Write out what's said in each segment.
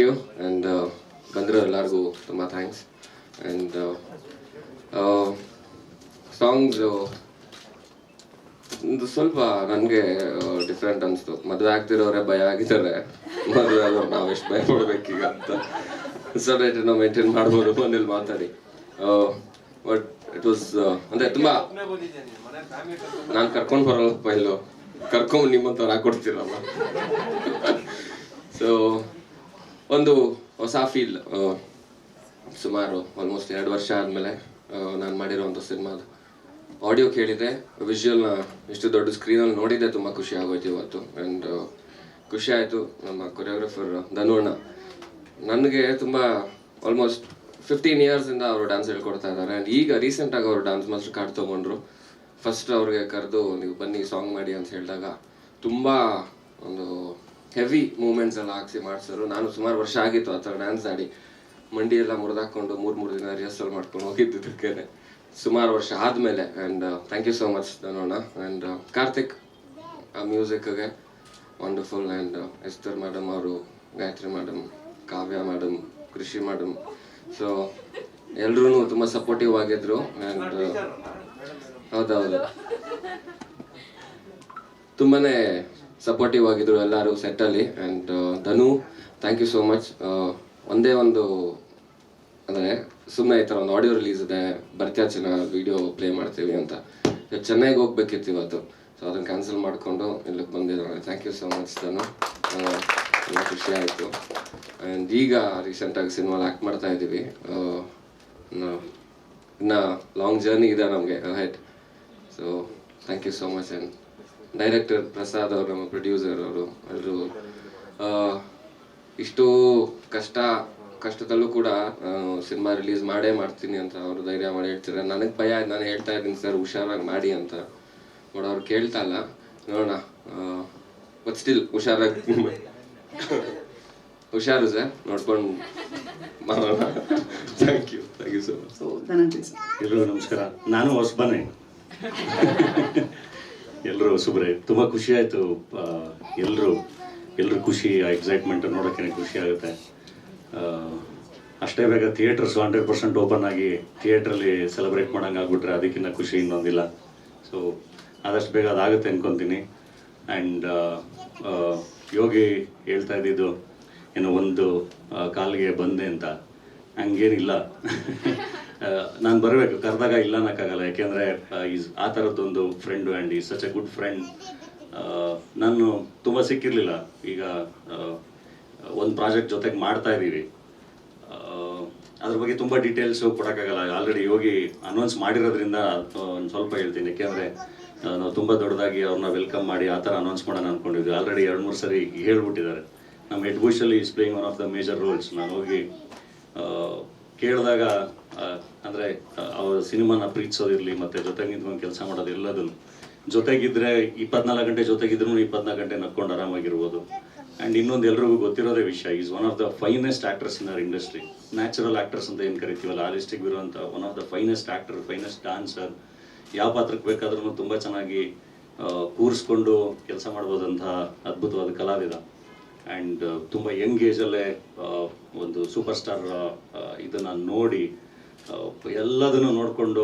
You and ಬಂದಿರೋ ಎಲ್ಲರಿಗೂ ತುಂಬ ಥ್ಯಾಂಕ್ಸ್. ಆ್ಯಂಡ್ ಸಾಂಗ್ಸು ಒಂದು ಸ್ವಲ್ಪ ನನಗೆ ಡಿಫ್ರೆಂಟ್ ಅನಿಸ್ತು. ಮದುವೆ ಆಗ್ತಿರೋರೆ ಭಯ ಆಗಿದ್ದಾರೆ, ಮದುವೆ ಆದವ್ರು ನಾವು ಎಷ್ಟು ಭಯ ಪಡ್ಬೇಕೀಗ ಅಂತ. ಸೊ ನಾವು ಮೇಂಟೈನ್ ಮಾಡ್ಬೋದು ಮನೇಲಿ ಮಾತಾಡಿ. ಬಟ್ ಇಟ್ ವಾಸ್ ಅಂದರೆ ತುಂಬ ನಾನು ಕರ್ಕೊಂಡು ಬರೋಲ್ಲಪ್ಪ, ಇಲ್ಲೋ ಕರ್ಕೊಂಡು ನಿಮ್ಮಂಥವ್ರು ಹಾಕೊಡ್ತೀರಲ್ಲ. ಸೊ ಒಂದು ಹೊಸ ಫೀಲ್. ಸುಮಾರು ಆಲ್ಮೋಸ್ಟ್ 2 ವರ್ಷ ಆದಮೇಲೆ ನಾನು ಮಾಡಿರೋವಂಥ ಸಿನಿಮಾದ ಆಡಿಯೋ ಕೇಳಿದೆ, ವಿಜುವಲ್ನ ಇಷ್ಟು ದೊಡ್ಡ ಸ್ಕ್ರೀನಲ್ಲಿ ನೋಡಿದ್ದೆ, ತುಂಬ ಖುಷಿ ಆಗೋಯ್ತು ಇವತ್ತು. ಆ್ಯಂಡ್ ಖುಷಿ ಆಯಿತು. ನಮ್ಮ ಕೊರಿಯೋಗ್ರಫರ್ ಧನುಣ್ಣ ನನಗೆ ತುಂಬ ಆಲ್ಮೋಸ್ಟ್ 15 ಇಯರ್ಸಿಂದ ಅವರು ಡ್ಯಾನ್ಸ್ ಹೇಳ್ಕೊಡ್ತಾ ಇದ್ದಾರೆ. ಆ್ಯಂಡ್ ಈಗ ರೀಸೆಂಟಾಗಿ ಅವರು ಡ್ಯಾನ್ಸ್ ಮಾಸ್ಟರ್ ಕಾರ್ಡ್ ತೊಗೊಂಡ್ರು. ಫಸ್ಟ್ ಅವ್ರಿಗೆ ಕರೆದು ನೀವು ಬನ್ನಿ ಸಾಂಗ್ ಮಾಡಿ ಅಂತ ಹೇಳಿದಾಗ ತುಂಬ ಒಂದು ಹೆವಿ ಮೂಮೆಂಟ್ಸ್ ಎಲ್ಲ ಹಾಕ್ಸಿ ಮಾಡಿಸಿದ್ರು. ನಾನು ಸುಮಾರು ವರ್ಷ ಆಗಿತ್ತು ಆ ಥರ ಡ್ಯಾನ್ಸ್ ಆಡಿ, ಮಂಡಿ ಎಲ್ಲ ಮುರಿದಾಕೊಂಡು 3 ದಿನ ರಿಹರ್ಸಲ್ ಮಾಡ್ಕೊಂಡು ಹೋಗಿದ್ದಕ್ಕೆ ಸುಮಾರು ವರ್ಷ ಆದಮೇಲೆ. And thank you so much ಧನುಣ್ಣ. ಆ್ಯಂಡ್ ಕಾರ್ತಿಕ್ ಆ ಮ್ಯೂಸಿಕ್ಗೆ ವಂಡರ್ಫುಲ್. ಆ್ಯಂಡ್ ಎಸ್ತರ್ ಮೇಡಮ್ ಅವರು, Gayathri madam, Kavya madam, Krishi madam, so ಎಲ್ಲರೂ ತುಂಬ ಸಪೋರ್ಟಿವ್ ಆಗಿದ್ರು. ಆ್ಯಂಡ್ ಹೌದೌದು, ತುಂಬಾ ಸಪೋರ್ಟಿವ್ ಆಗಿದ್ರು ಎಲ್ಲರೂ ಸೆಟ್ಟಲ್ಲಿ. And Dhanu, thank you so much. ಒಂದೇ ಒಂದು ಅಂದರೆ ಸುಮ್ಮನೆ ಈ ಥರ ಒಂದು ಆಡಿಯೋ ರಿಲೀಸ್ ಇದೆ, ಬರ್ತ್ಯಾ ಚೆನ್ನಾಗಿ ವೀಡಿಯೋ ಪ್ಲೇ ಮಾಡ್ತೀವಿ ಅಂತ ಚೆನ್ನೈಗೆ ಹೋಗ್ಬೇಕಿತ್ತು ಇವತ್ತು. ಸೊ ಅದನ್ನು ಕ್ಯಾನ್ಸಲ್ ಮಾಡಿಕೊಂಡು ಇಲ್ಲಿಗೆ ಬಂದಿದ್ದಾನೆ. ಥ್ಯಾಂಕ್ ಯು ಸೋ ಮಚ್ ಧನು, ತುಂಬ ಖುಷಿ ಆಯಿತು. ಆ್ಯಂಡ್ ಈಗ ರೀಸೆಂಟಾಗಿ ಸಿನಿಮಾಲಿ ಆ್ಯಕ್ಟ್ ಮಾಡ್ತಾ ಇದ್ದೀವಿ. ಇನ್ನು ಲಾಂಗ್ ಜರ್ನಿ ಇದೆ ನಮಗೆ ಹೆಡ್. So thank you so much. And director Prasad ಅವರು, ನಮ್ಮ ಪ್ರೊಡ್ಯೂಸರ್ ಅವರು ಎಲ್ಲರೂ ಇಷ್ಟು ಕಷ್ಟದಲ್ಲೂ ಕೂಡ ಸಿನಿಮಾ ರಿಲೀಸ್ ಮಾಡೇ ಮಾಡ್ತೀನಿ ಅಂತ ಅವರು ಧೈರ್ಯ ಮಾಡಿ ಹೇಳ್ತಾರೆ. ನನಗೆ ಭಯ, ನಾನು ಹೇಳ್ತಾ ಇದ್ದೀನಿ ಸರ್ ಹುಷಾರಾಗಿ ಮಾಡಿ ಅಂತ. ಬಟ್ ಅವ್ರು ಕೇಳ್ತಾ ಇಲ್ಲ, ನೋಡೋಣ. ಬಟ್ ಸ್ಟಿಲ್ ಹುಷಾರು ಸರ್, ನೋಡ್ಕೊಂಡು ಮಾಡೋಣ. Thank you so much. ಎಲ್ಲರಿಗೂ ನಮಸ್ಕಾರ. ನಾನು ಹೊಸಬನೇ, ಎಲ್ಲರೂ ಹೊಸಬ್ರೆ. ತುಂಬ ಖುಷಿ ಆಯಿತು. ಎಲ್ಲರೂ ಖುಷಿ, ಎಕ್ಸೈಟ್ಮೆಂಟ್ ನೋಡೋಕ್ಕೆ ಖುಷಿ ಆಗುತ್ತೆ. ಅಷ್ಟೇ ಬೇಗ ಥಿಯೇಟರ್ಸ್ 100% ಓಪನ್ ಆಗಿ ಥಿಯೇಟ್ರಲ್ಲಿ ಸೆಲೆಬ್ರೇಟ್ ಮಾಡೋಂಗೆ ಆಗ್ಬಿಟ್ರೆ ಅದಕ್ಕಿಂತ ಖುಷಿ ಇನ್ನೊಂದಿಲ್ಲ. ಸೊ ಆದಷ್ಟು ಬೇಗ ಅದಾಗುತ್ತೆ ಅಂದ್ಕೊತೀನಿ. ಆ್ಯಂಡ್ ಯೋಗಿ ಹೇಳ್ತಾ ಇದ್ದಿದ್ದು ಏನೋ ಒಂದು ಕಾಲಿಗೆ ಬಂದೆ ಅಂತ, ಹಂಗೇನಿಲ್ಲ. ನಾನು ಬರಬೇಕು, ಕರೆದಾಗ ಇಲ್ಲ ಅನ್ನೋಕ್ಕಾಗಲ್ಲ. ಯಾಕೆಂದರೆ ಆ ಥರದ್ದೊಂದು friend and is such a good friend. ನಾನು ತುಂಬ ಸಿಕ್ಕಿರಲಿಲ್ಲ. ಈಗ ಒಂದು ಪ್ರಾಜೆಕ್ಟ್ ಜೊತೆಗೆ ಮಾಡ್ತಾ ಇದ್ದೀವಿ, ಅದ್ರ ಬಗ್ಗೆ ತುಂಬ ಡೀಟೇಲ್ಸು ಕೊಡೋಕ್ಕಾಗಲ್ಲ. ಆಲ್ರೆಡಿ ಯೋಗಿ ಅನೌನ್ಸ್ ಮಾಡಿರೋದ್ರಿಂದ ಒಂದು ಸ್ವಲ್ಪ ಹೇಳ್ತೀನಿ. ಯಾಕೆಂದರೆ ನಾವು ತುಂಬ ದೊಡ್ಡದಾಗಿ ಅವ್ರನ್ನ ವೆಲ್ಕಮ್ ಮಾಡಿ ಆ ಥರ ಅನೌನ್ಸ್ ಮಾಡೋಣ ಅಂದ್ಕೊಂಡಿದ್ವಿ. ಆಲ್ರೆಡಿ 2-3 ಸರಿ ಹೇಳ್ಬಿಟ್ಟಿದ್ದಾರೆ. ನಮ್ಮ ಹೆಡ್ ಬುಷಲ್ಲಿ is playing one of the major roles. ನಾನು ಹೋಗಿ ಕೇಳಿದಾಗ ಅಂದರೆ ಅವ್ರ ಸಿನಿಮಾನ ಪ್ರೀತಿಸೋದಿರಲಿ ಮತ್ತು ಜೊತೆಗೆ ನಿಂತ್ಕೊಂಡು ಕೆಲಸ ಮಾಡೋದು ಎಲ್ಲದನ್ನು, ಜೊತೆಗಿದ್ದರೆ 24 ಗಂಟೆ ಜೊತೆಗಿದ್ರೂ 24 ಗಂಟೆ ನಕ್ಕೊಂಡು ಆರಾಮಾಗಿರ್ಬೋದು. ಆ್ಯಂಡ್ ಇನ್ನೊಂದು ಎಲ್ರಿಗೂ ಗೊತ್ತಿರೋದೇ ವಿಷಯ, is one of the finest actors in our industry. Natural actors ಅಂತ ಏನು ಕರಿತೀವಲ್ಲ, ಆರ್ಟಿಸ್ಟಿಕ್ ಇರುವಂಥ one of the finest actor, finest dancer. ಯಾವ ಪಾತ್ರಕ್ಕೆ ಬೇಕಾದ್ರೂ ತುಂಬ ಚೆನ್ನಾಗಿ ಕೂರಿಸ್ಕೊಂಡು ಕೆಲಸ ಮಾಡ್ಬೋದಂಥ ಅದ್ಭುತವಾದ ಕಲಾವಿದ. ಆ್ಯಂಡ್ ತುಂಬ ಯಂಗ್ ಏಜಲ್ಲೇ ಒಂದು ಸೂಪರ್ ಸ್ಟಾರ್ ಇದನ್ನು ನೋಡಿ ಎಲ್ಲದನ್ನು ನೋಡಿಕೊಂಡು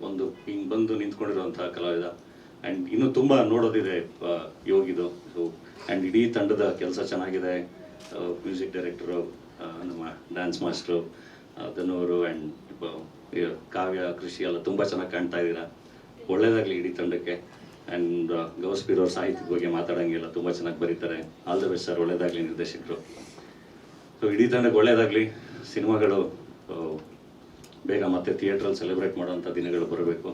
ಒಂದು ಹಿಂಗೆ ಬಂದು ನಿಂತ್ಕೊಂಡಿರೋಂಥ ಕಲಾವಿದ. ಆ್ಯಂಡ್ ಇನ್ನೂ ತುಂಬ ನೋಡೋದಿದೆ ಯೋಗಿದು. ಸೊ ಆ್ಯಂಡ್ ಇಡೀ ತಂಡದ ಕೆಲಸ ಚೆನ್ನಾಗಿದೆ. ಮ್ಯೂಸಿಕ್ ಡೈರೆಕ್ಟರು, ನಮ್ಮ ಡ್ಯಾನ್ಸ್ ಮಾಸ್ಟ್ರು ಧನು ಅವರು, ಆ್ಯಂಡ್ ಕಾವ್ಯ, ಕೃಷಿ ಎಲ್ಲ ತುಂಬ ಚೆನ್ನಾಗಿ ಕಾಣ್ತಾ ಇದ್ದೀರಾ. ಒಳ್ಳೆಯದಾಗಲಿ ಇಡೀ ತಂಡಕ್ಕೆ. ಆ್ಯಂಡ್ ಗೌಸ್ಪೀರ್ ಅವ್ರ ಸಾಹಿತ್ಯದ ಬಗ್ಗೆ ಮಾತಾಡೋಂಗಿಲ್ಲ, ತುಂಬ ಚೆನ್ನಾಗಿ ಬರೀತಾರೆ. ಆಲ್ ದ ಬೆಸ್ಟ್ ಸರ್, ಒಳ್ಳೆಯದಾಗಲಿ ನಿರ್ದೇಶಕರು. ಸೊ ಇಡೀ ತಂಡಕ್ಕೆ ಒಳ್ಳೆಯದಾಗಲಿ. ಸಿನಿಮಾಗಳು ಬೇಗ ಮತ್ತೆ ಥಿಯೇಟ್ರಲ್ಲಿ ಸೆಲೆಬ್ರೇಟ್ ಮಾಡೋಂಥ ದಿನಗಳು ಬರಬೇಕು.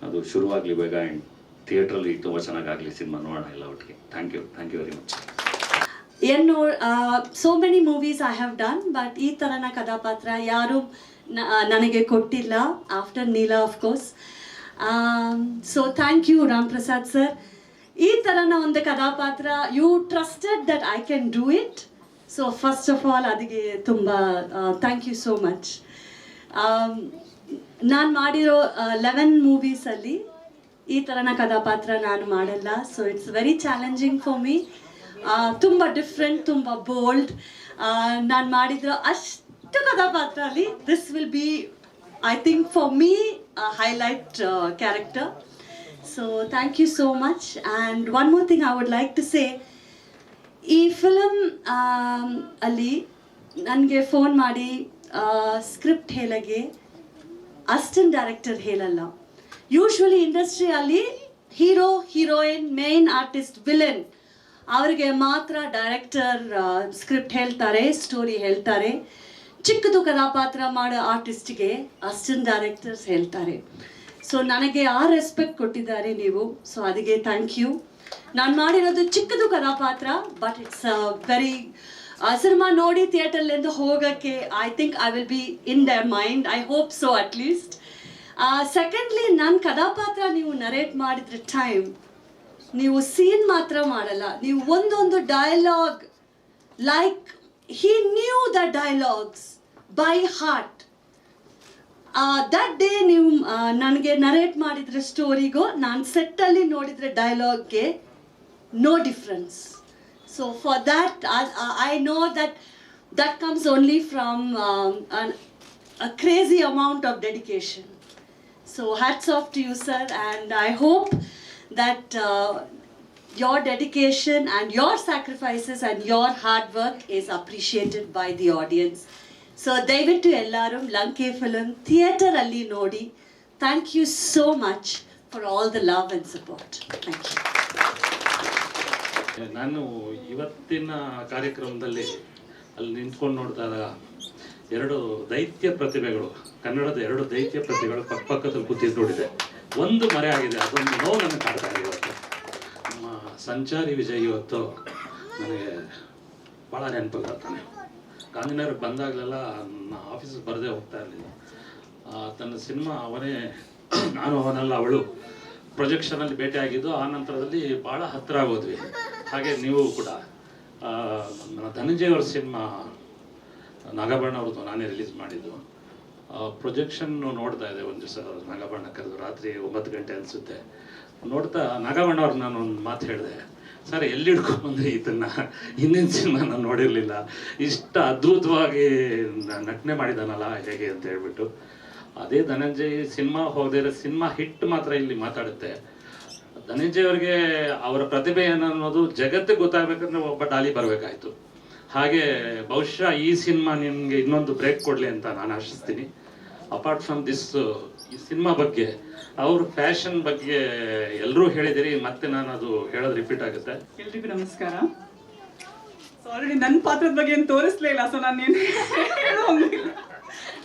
ಅದು ಶುರುವಾಗಲಿ ಬೇಗ. ಆ್ಯಂಡ್ ಥಿಯೇಟ್ರಲ್ಲಿ ತುಂಬ ಚೆನ್ನಾಗಾಗಲಿ ಸಿನಿಮಾ, ನೋಡೋಣ ಎಲ್ಲ ಒಟ್ಟಿಗೆ. Thank you very much. So many movies I have done, but ಈ ಥರನ ಕಥಾಪಾತ್ರ ಯಾರು ನನಗೆ ಕೊಟ್ಟಿಲ್ಲ after Neela of course. So thank you Ram Prasad sir. ಈ ಥರನ ಒಂದು ಕಥಾಪಾತ್ರ you trusted that I can do it. So first of all ಅದಕ್ಕೆ ತುಂಬ ಥ್ಯಾಂಕ್ ಯು ಸೋ ಮಚ್. ನಾನು ಮಾಡಿರೋ 11 ಮೂವೀಸಲ್ಲಿ ಈ ಥರನ ಕಥಾಪಾತ್ರ ನಾನು ಮಾಡಲ್ಲ. So it's very challenging for me. ತುಂಬ ಡಿಫ್ರೆಂಟ್, ತುಂಬ ಬೋಲ್ಡ್. ನಾನು ಮಾಡಿರೋ ಅಷ್ಟು ಕಥಾಪಾತ್ರ ಅಲ್ಲಿ this will be, I think for me, highlight character. So thank you so much. And one more thing I would like to say, ಈ film ಅಲ್ಲಿ ನನಗೆ ಫೋನ್ ಮಾಡಿ ಸ್ಕ್ರಿಪ್ಟ್ ಹೇಳಗೆ ಅಸಿಸ್ಟೆಂಟ್ ಡೈರೆಕ್ಟರ್ ಹೇಳಲ್ಲ. ಯೂಶ್ವಲಿ ಇಂಡಸ್ಟ್ರಿಯಲ್ಲಿ hero, heroine, main artist, villain ಅವರಿಗೆ ಮಾತ್ರ director script ಹೇಳ್ತಾರೆ, ಸ್ಟೋರಿ ಹೇಳ್ತಾರೆ. ಚಿಕ್ಕದು ಕಥಾಪಾತ್ರ ಮಾಡೋ ಆರ್ಟಿಸ್ಟ್ಗೆ ಅಸಿಸ್ಟೆಂಟ್ ಡೈರೆಕ್ಟರ್ಸ್ ಹೇಳ್ತಾರೆ. ಸೊ ನನಗೆ ಆ ರೆಸ್ಪೆಕ್ಟ್ ಕೊಟ್ಟಿದ್ದಾರೆ ನೀವು. ಸೊ ಅದಕ್ಕೆ ಥ್ಯಾಂಕ್ ಯು. ನಾನು ಮಾಡಿರೋದು ಚಿಕ್ಕದು ಕಥಾಪಾತ್ರ, ಬಟ್ ಇಟ್ಸ್ ವೆರಿ ಸಿನಿಮಾ ನೋಡಿ ಥಿಯೇಟರ್ಲಿಂದ ಹೋಗೋಕ್ಕೆ I think I will be in their mind. I hope so at least. Secondly, ನನ್ನ ಕಥಾಪಾತ್ರ ನೀವು ನರೇಟ್ ಮಾಡಿದ್ರೆ ಟೈಮ್, ನೀವು ಸೀನ್ ಮಾತ್ರ ಮಾಡಲ್ಲ, ನೀವು ಒಂದೊಂದು dialogue like he knew the dialogues by heart. That day ನೀವು ನನಗೆ ನರೇಟ್ ಮಾಡಿದ್ರೆ ಸ್ಟೋರಿಗೂ ನಾನು ಸೆಟ್ಟಲ್ಲಿ ನೋಡಿದರೆ ಡೈಲಾಗ್ಗೆ no difference. So for that I know that comes only from a crazy amount of dedication. So hats off to you, sir, and I hope that your dedication and your sacrifices and your hard work is appreciated by the audience. So ದಯವಿಟ್ಟು ಎಲ್ಲರೂ Lanka film theatre ಅಲ್ಲಿ ನೋಡಿ. Thank you so much for all the love and support. Thank you. ನಾನು ಇವತ್ತಿನ ಕಾರ್ಯಕ್ರಮದಲ್ಲಿ ಅಲ್ಲಿ ನಿಂತ್ಕೊಂಡು ನೋಡಿದಾಗ ಎರಡು ದೈತ್ಯ ಪ್ರತಿಭೆಗಳು, ಕನ್ನಡದ ಎರಡು ದೈತ್ಯ ಪ್ರತಿಭೆಗಳು ಪಕ್ಕದಲ್ಲಿ ಕೂತಿದ್ದು ನೋಡಿದೆ. ಒಂದು ಮರೆ ಆಗಿದೆ, ಅದೊಂದು ನೋವು ನನಗೆ ಕಾಡ್ತಾ ಇದೆ ಇವತ್ತು. ನಮ್ಮ ಸಂಚಾರಿ ವಿಜಯ್ ಇವತ್ತು ನನಗೆ ಭಾಳ ನೆನಪಾಗ್ತಾನೆ. ಗಾಂಧಿನಗರಕ್ಕೆ ಬಂದಾಗಲೆಲ್ಲ ನನ್ನ ಆಫೀಸಿಗೆ ಬರದೇ ಹೋಗ್ತಾ ಇರಲಿಲ್ಲ. ತನ್ನ ಸಿನಿಮಾ ಅವನೇ, ನಾನು ಅವನೆಲ್ಲ ಅವಳು ಪ್ರೊಜೆಕ್ಷನಲ್ಲಿ ಭೇಟಿಯಾಗಿದ್ದು. ಆ ನಂತರದಲ್ಲಿ ಭಾಳ ಹತ್ತಿರ ಆಗೋದ್ವಿ. ಹಾಗೆ ನೀವು ಕೂಡ ನನ್ನ ಧನಂಜಯ ಅವ್ರ ಸಿನಿಮಾ ನಾಗಭರಣ ಅವ್ರದ್ದು ನಾನೇ ರಿಲೀಸ್ ಮಾಡಿದ್ದು. ಪ್ರೊಜೆಕ್ಷನ್ ನೋಡ್ತಾ ಇದೆ ಒಂದು ದಿವಸ, ನಾಗಭರಣ ಕರೆದು ರಾತ್ರಿ 9 ಗಂಟೆ ಅನಿಸುತ್ತೆ. ನೋಡ್ತಾ ನಾಗಭರಣ ಅವ್ರು ನಾನು ಒಂದು ಮಾತು ಹೇಳಿದೆ, ಸರ್ ಎಲ್ಲಿ ಹಿಡ್ಕೊಂಡ್ಬಂದ್ರೆ ಇದನ್ನು, ಹಿಂದಿನ ಸಿನಿಮಾ ನಾನು ನೋಡಿರಲಿಲ್ಲ, ಇಷ್ಟ ಅದ್ಭುತವಾಗಿ ನಟನೆ ಮಾಡಿದಾನಲ್ಲ ಹೇಗೆ ಅಂತ ಹೇಳ್ಬಿಟ್ಟು. ಅದೇ ಧನಂಜಯ್ ಸಿನಿಮಾ ಹೋದರೆ ಸಿನಿಮಾ ಹಿಟ್ ಮಾತ್ರ ಇಲ್ಲಿ ಮಾತಾಡುತ್ತೆ. ಧನಂಜಯ್ ಅವ್ರಿಗೆ ಅವರ ಪ್ರತಿಭೆ ಅನ್ನೋದು ಜಗತ್ತಿಗೆ ಗೊತ್ತಾಗಬೇಕಂದ್ರೆ ಒಬ್ಬ ಡಾಲಿ ಬರಬೇಕಾಯ್ತು. ಹಾಗೆ ಬಹುಶಃ ಈ ಸಿನಿಮಾ ನಿಮಗೆ ಇನ್ನೊಂದು ಬ್ರೇಕ್ ಕೊಡಲಿ ಅಂತ ನಾನು ಆಶಿಸ್ತೀನಿ. ಅಪಾರ್ಟ್ ಫ್ರಮ್ ದಿಸ್, ಈ ಸಿನಿಮಾ ಬಗ್ಗೆ, ಅವ್ರ ಫ್ಯಾಷನ್ ಬಗ್ಗೆ ಎಲ್ಲರೂ ಹೇಳಿದಿರಿ, ಮತ್ತೆ ನಾನು ಅದು ಹೇಳೋದು ರಿಪೀಟ್ ಆಗುತ್ತೆ. ಎಲ್ರಿಗೂ ನಮಸ್ಕಾರ. ಸೊ ಆಲ್ರೆಡಿ ನನ್ನ ಪಾತ್ರದ ಬಗ್ಗೆ ಏನು ತೋರಿಸ್ಲೇ ಇಲ್ಲ, ಸೊ ನಾನು ಏನು ಹೇಳೋಂಗಿಲ್ಲ.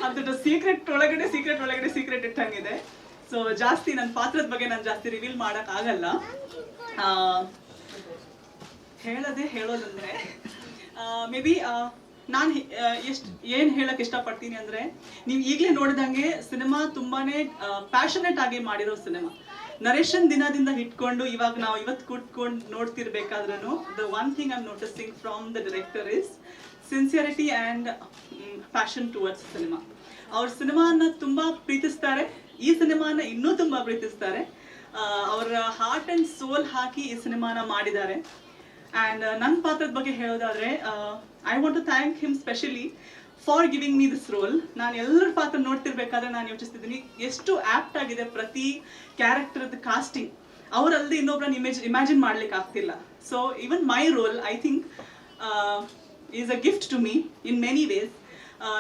ಅದು ಸೀಕ್ರೆಟ್ ಒಳಗಡೆ ಸೀಕ್ರೆಟ್ ಇಟ್ಟಂಗಿದೆ. ಸೊ ಜಾಸ್ತಿ ನನ್ನ ಪಾತ್ರದ ಬಗ್ಗೆ ನಾನು ಜಾಸ್ತಿ ರಿವೀಲ್ ಮಾಡಕ್ ಆಗಲ್ಲ. ಹೇಳೋದಂದ್ರೆ ಮೇ ಬಿ ನಾನು ಏನು ಹೇಳಕ್ ಇಷ್ಟಪಡ್ತೀನಿ ಅಂದ್ರೆ, ನೀವು ಈಗಲೇ ನೋಡಿದಂಗೆ ಸಿನಿಮಾ ತುಂಬಾನೇ ಪ್ಯಾಷನೇಟ್ ಆಗಿ ಮಾಡಿರೋ ಸಿನಿಮಾ. ನರೇಶನ್ ದಿನದಿಂದ ಇಟ್ಕೊಂಡು ಇವಾಗ ನಾವು ಇವತ್ತು ಕೂತ್ಕೊಂಡು ನೋಡ್ತಿರ್ಬೇಕಾದ್ರೂ the one thing I am noticing from the director is sincerity and passion towards cinema. ಅವ್ರ ಸಿನಿಮಾನ ತುಂಬ ಪ್ರೀತಿಸ್ತಾರೆ, ಈ ಸಿನಿಮಾನ ಇನ್ನೂ ತುಂಬ ಪ್ರೀತಿಸ್ತಾರೆ. ಅವರ ಹಾರ್ಟ್ ಆ್ಯಂಡ್ ಸೋಲ್ ಹಾಕಿ ಈ ಸಿನಿಮಾನ ಮಾಡಿದ್ದಾರೆ. ಆ್ಯಂಡ್ ನನ್ನ ಪಾತ್ರದ ಬಗ್ಗೆ ಹೇಳೋದಾದರೆ, I want to thank him specially for giving me this role. ನಾನು ಎಲ್ಲರ ಪಾತ್ರ ನೋಡ್ತಿರ್ಬೇಕಾದ್ರೆ ನಾನು ಯೋಚಿಸ್ತಿದ್ದೀನಿ ಎಷ್ಟು ಆ್ಯಪ್ಟ್ ಆಗಿದೆ ಪ್ರತಿ ಕ್ಯಾರೆಕ್ಟರ್ದ ಕಾಸ್ಟಿಂಗ್. ಅವರಲ್ಲದೆ ಇನ್ನೊಬ್ಬರನ್ನ ಇಮ್ಯಾಜಿನ್ ಮಾಡ್ಲಿಕ್ಕೆ ಆಗ್ತಿಲ್ಲ. So even my role I think is a gift to me in many ways.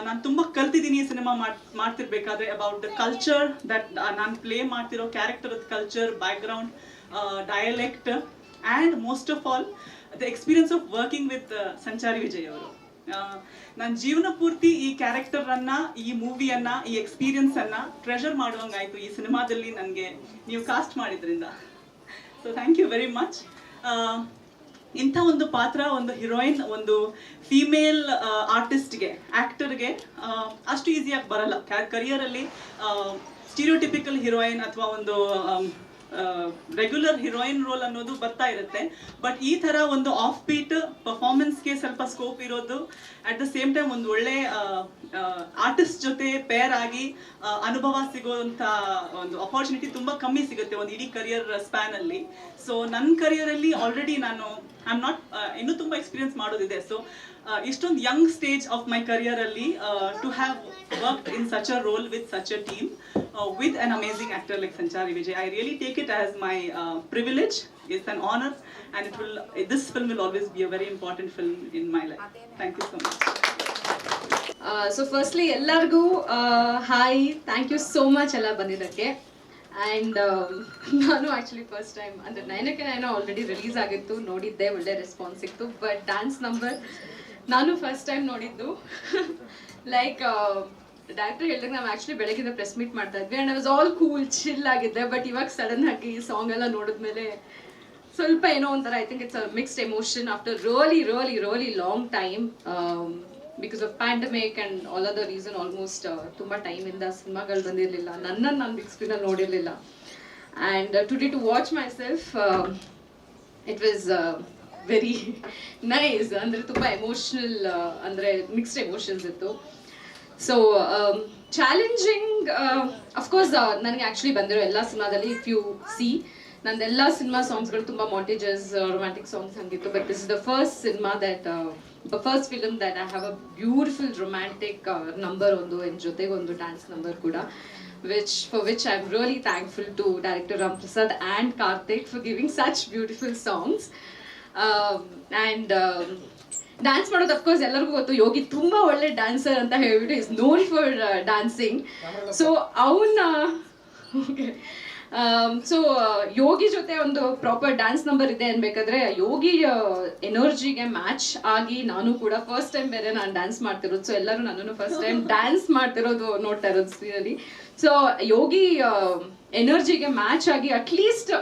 ನಾನು ತುಂಬ ಕಲ್ತಿದ್ದೀನಿ ಈ ಸಿನಿಮಾ ಮಾಡ್ತಿರ್ಬೇಕಾದ್ರೆ ಅಬೌಟ್ ದ ಕಲ್ಚರ್ ದಟ್ ನಾನು ಪ್ಲೇ ಮಾಡ್ತಿರೋ ಕ್ಯಾರೆಕ್ಟರ್ದ culture, background, dialect and most of all the experience of working with Sanchari Vijay ಅವರು. ನನ್ನ ಜೀವನ ಪೂರ್ತಿ ಈ ಕ್ಯಾರೆಕ್ಟರನ್ನು, ಈ ಮೂವಿಯನ್ನು, ಈ ಎಕ್ಸ್ಪೀರಿಯನ್ಸನ್ನು ಟ್ರೆಷರ್ ಮಾಡುವಂಗಾಯಿತು ಈ ಸಿನಿಮಾದಲ್ಲಿ ನನಗೆ ನೀವು ಕಾಸ್ಟ್ ಮಾಡಿದ್ರಿಂದ. So thank you very much. ಇಂಥ ಒಂದು ಪಾತ್ರ, ಒಂದು ಹೀರೋಯಿನ್, ಒಂದು ಫೀಮೇಲ್ ಆರ್ಟಿಸ್ಟ್ಗೆ, ಆ್ಯಕ್ಟರ್ಗೆ ಅಷ್ಟು ಈಸಿಯಾಗಿ ಬರಲ್ಲ. ಕರಿಯರಲ್ಲಿ ಸ್ಟೀರಿಯೋಟಿಪಿಕಲ್ ಹೀರೋಯಿನ್ ಅಥವಾ ಒಂದು ರೆಗ್ಯುಲರ್ ಹೀರೋಯಿನ್ ರೋಲ್ ಅನ್ನೋದು ಬರ್ತಾ ಇರುತ್ತೆ. ಬಟ್ ಈ ತರ ಒಂದು ಆಫ್ ಬೀಟ್ ಪರ್ಫಾರ್ಮೆನ್ಸ್ಗೆ ಸ್ವಲ್ಪ ಸ್ಕೋಪ್ ಇರೋದು, ಅಟ್ ದ ಸೇಮ್ ಟೈಮ್ ಒಂದು ಒಳ್ಳೆ ಆರ್ಟಿಸ್ಟ್ ಜೊತೆ ಪೇರ್ ಆಗಿ ಅನುಭವ ಸಿಗೋಂಥ ಒಂದು ಅಪಾರ್ಚುನಿಟಿ ತುಂಬಾ ಕಮ್ಮಿ ಸಿಗುತ್ತೆ ಒಂದು ಇಡೀ ಕರಿಯರ್ ಸ್ಪ್ಯಾನ್ ಅಲ್ಲಿ. ಸೊ ನನ್ನ ಕರಿಯರ್ ಅಲ್ಲಿ ಆಲ್ರೆಡಿ ನಾನು ಐ ಆಮ್ ನಾಟ್ ಇನ್ನೂ ತುಂಬಾ ಎಕ್ಸ್ಪೀರಿಯನ್ಸ್ ಮಾಡೋದಿದೆ. ಸೊ ಇಷ್ಟೊಂದು young stage of my career ಅಲ್ಲಿ to have worked in such a role with such a team with an amazing actor like Sanchari Vijay. I really take it as my privilege. It's an honor, and this film will always be a very important film in my life. Thank you so much. So firstly ಎಲ್ಲರಿಗೂ hi, thank you so much ಎಲ್ಲ ಬಂದಿದ್ದಕ್ಕೆ. And ನಾನು actually first time ಅಂದರೆ 9 already release ಆಗಿತ್ತು, ನೋಡಿದ್ದೆ, ಒಳ್ಳೆ response ಸಿಕ್ತು. But dance number ನಾನು ಫಸ್ಟ್ ಟೈಮ್ ನೋಡಿದ್ದು. ಲೈಕ್ ಡೈರೆಕ್ಟರ್ ಹೇಳಿದಾಗ ನಾವು ಆ್ಯಕ್ಚುಲಿ ಬೆಳಗ್ಗೆ ಪ್ರೆಸ್ ಮೀಟ್ ಮಾಡ್ತಾ ಇದ್ವಿ, and I was all cool chill ಆಗಿದ್ದೆ. ಬಟ್ ಇವಾಗ ಸಡನ್ ಆಗಿ ಈ ಸಾಂಗ್ ಎಲ್ಲ ನೋಡಿದ್ಮೇಲೆ ಸ್ವಲ್ಪ ಏನೋ ಒಂಥರ, I think it's a mixed emotion after really long time. Because of pandemic and all other reason almost ತುಂಬ ಟೈಮಿಂದ ಸಿನಿಮಾಗಳು ಬಂದಿರಲಿಲ್ಲ, ನನ್ನನ್ನು ನಾನು ಬಿಗ್ ಸ್ಕ್ರೀನಲ್ಲಿ ನೋಡಿರಲಿಲ್ಲ. And today to watch my self it was very nice. ಅಂದರೆ ತುಂಬ ಎಮೋಷ್ನಲ್, ಅಂದರೆ ಮಿಕ್ಸ್ಡ್ ಎಮೋಷನ್ಸ್ ಇತ್ತು. ಸೊ ಚಾಲೆಂಜಿಂಗ್ ಅಫ್ಕೋರ್ಸ್ ನನಗೆ ಆ್ಯಕ್ಚುಲಿ ಬಂದಿರೋ ಎಲ್ಲ ಸಿನಿಮಾದಲ್ಲಿ ಇಫ್ ಯು ಸಿ ನಂದೆಲ್ಲ ಸಿನಿಮಾ ಸಾಂಗ್ಸ್ಗಳು ತುಂಬ ಮಾಂಟೇಜಸ್ ರೊಮ್ಯಾಂಟಿಕ್ ಸಾಂಗ್ಸ್ ಹಂಗಿತ್ತು. But this is the first cinema first film that I have a beautiful romantic number ಒಂದು, ಇನ್ ಜೊತೆಗೆ ಒಂದು ಡ್ಯಾನ್ಸ್ ನಂಬರ್ ಕೂಡ, for which I'm really thankful to director Ram Prasad and Karthik for giving such beautiful songs. And dance ಮಾಡೋದು of course ಎಲ್ಲರಿಗೂ ಗೊತ್ತು, ಯೋಗಿ ತುಂಬ ಒಳ್ಳೆ dancer ಅಂತ ಹೇಳ್ಬಿಟ್ಟು is known for dancing. So ಅವನ್ನ ಸೊ ಯೋಗಿ ಜೊತೆ ಒಂದು ಪ್ರಾಪರ್ ಡ್ಯಾನ್ಸ್ ನಂಬರ್ ಇದೆ ಅನ್ಬೇಕಾದ್ರೆ ಯೋಗಿ ಎನರ್ಜಿಗೆ ಮ್ಯಾಚ್ ಆಗಿ ನಾನು ಕೂಡ ಫಸ್ಟ್ ಟೈಮ್ ಬೇರೆ ನಾನು ಡ್ಯಾನ್ಸ್ ಮಾಡ್ತಿರೋದು. ಸೊ ಎಲ್ಲರೂ ನನ್ನನ್ನು ಫಸ್ಟ್ ಟೈಮ್ ಡ್ಯಾನ್ಸ್ ಮಾಡ್ತಿರೋದು ನೋಡ್ತಾ ಇರೋದು ಸ್ಕ್ರೀನಲ್ಲಿ. ಸೊ ಯೋಗಿ ಎನರ್ಜಿಗೆ ಮ್ಯಾಚ್ ಆಗಿ ಅಟ್ಲೀಸ್ಟ್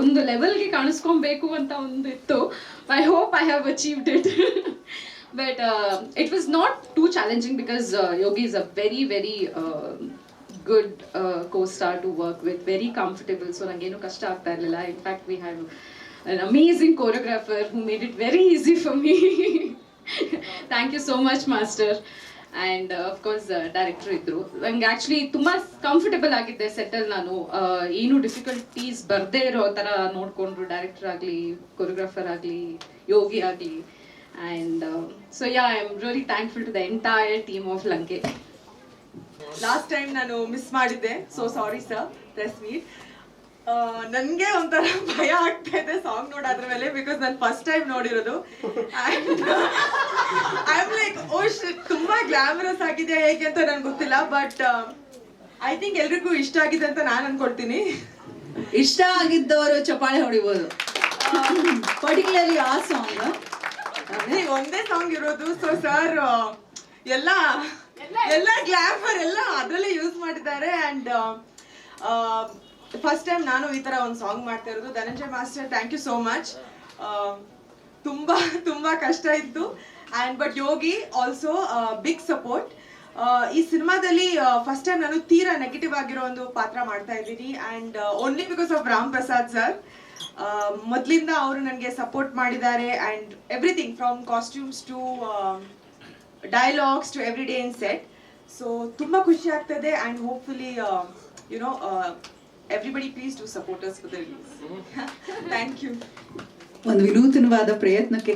ಒಂದು ಲೆವೆಲ್ಗೆ ಕಾಣಿಸ್ಕೊಬೇಕು ಅಂತ ಒಂದು ಇತ್ತು. I hope I have achieved it. But it was not two challenging because Yogi is a very good co-star to work with, very comfortable, so ನಂಗೇನು ಕಷ್ಟ ಆಗ್ತಾ ಇರಲಿಲ್ಲ. In fact we had an amazing choreographer who made it very easy for me. Thank you so much master. And of course director ಇದ್ರು. ನಂಗೆ actually ತುಂಬ comfortable ಆಗಿದ್ದೆ ಸೆಟ್ಟಲ್ಲಿ. ನಾನು ಏನು ಡಿಫಿಕಲ್ಟೀಸ್ ಬರದೇ ಇರೋ ಥರ ನೋಡಿಕೊಂಡ್ರು ಡೈರೆಕ್ಟರ್ ಆಗಲಿ, ಕೊರಿಯೋಗ್ರಾಫರ್ ಆಗಲಿ, ಯೋಗಿ ಆಗಲಿ. And so I am really thankful to the entire team of Lanke. Last time ನಾನು ಮಿಸ್ ಮಾಡಿದ್ದೆ, so sorry sir, press meet. ನನಗೆ ಒಂಥರ ಭಯ ಆಗ್ತಾ ಇದೆ ಸಾಂಗ್ ನೋಡೋದ್ರ ಮೇಲೆ, ಬಿಕಾಸ್ ನಾನು ಫಸ್ಟ್ ಟೈಮ್ ನೋಡಿರೋದು. I am like oh shit, ತುಂಬಾ ಗ್ಲಾಮರಸ್ ಆಗಿದೆ ಹೇಗೆ ಅಂತ ನನ್ಗೆ ಗೊತ್ತಿಲ್ಲ. ಬಟ್ ಐ ಥಿಂಕ್ ಎಲ್ರಿಗೂ ಇಷ್ಟ ಆಗಿದೆ ಅಂತ ನಾನು ಅನ್ಕೊಳ್ತೀನಿ. ಇಷ್ಟ ಆಗಿದ್ದವರು ಚಪ್ಪಾಳೆ ಹೊಡಿಬೋದು, ಪರ್ಟಿಕ್ಯುಲರ್ಲಿ ಆ ಸಾಂಗ್. ಒಂದೇ ಸಾಂಗ್ ಇರೋದು, ಸೊ ಸರ್ ಎಲ್ಲ ಗ್ಲಾಮರ್ ಎಲ್ಲ ಅದರಲ್ಲೇ ಯೂಸ್ ಮಾಡಿದ್ದಾರೆ. ಅಂಡ್ ಫಸ್ಟ್ ಟೈಮ್ ನಾನು ಈ ತರ ಒಂದು ಸಾಂಗ್ ಮಾಡ್ತಾ ಇರೋದು. Dhananjay master, thank you so much. ತುಂಬಾ ಕಷ್ಟ ಇತ್ತು. And but Yogi also big support. ಈ ಸಿನಿಮಾದಲ್ಲಿ ಫಸ್ಟ್ ಟೈಮ್ ನಾನು ತೀರಾ ನೆಗೆಟಿವ್ ಆಗಿರೋ ಒಂದು ಪಾತ್ರ ಮಾಡ್ತಾ ಇದ್ದೀನಿ. And only because of Ram Prasad sir. ಮೊದಲಿಂದ ಅವರು ನನಗೆ ಸಪೋರ್ಟ್ ಮಾಡಿದ್ದಾರೆ. And everything from costumes to dialogues to every day in set. So ತುಂಬಾ ಖುಷಿ ಆಗ್ತದೆ. And hopefully everybody please to support us for the release. Thank you. ಒಂದು ವಿನೂತನವಾದ ಪ್ರಯತ್ನಕ್ಕೆ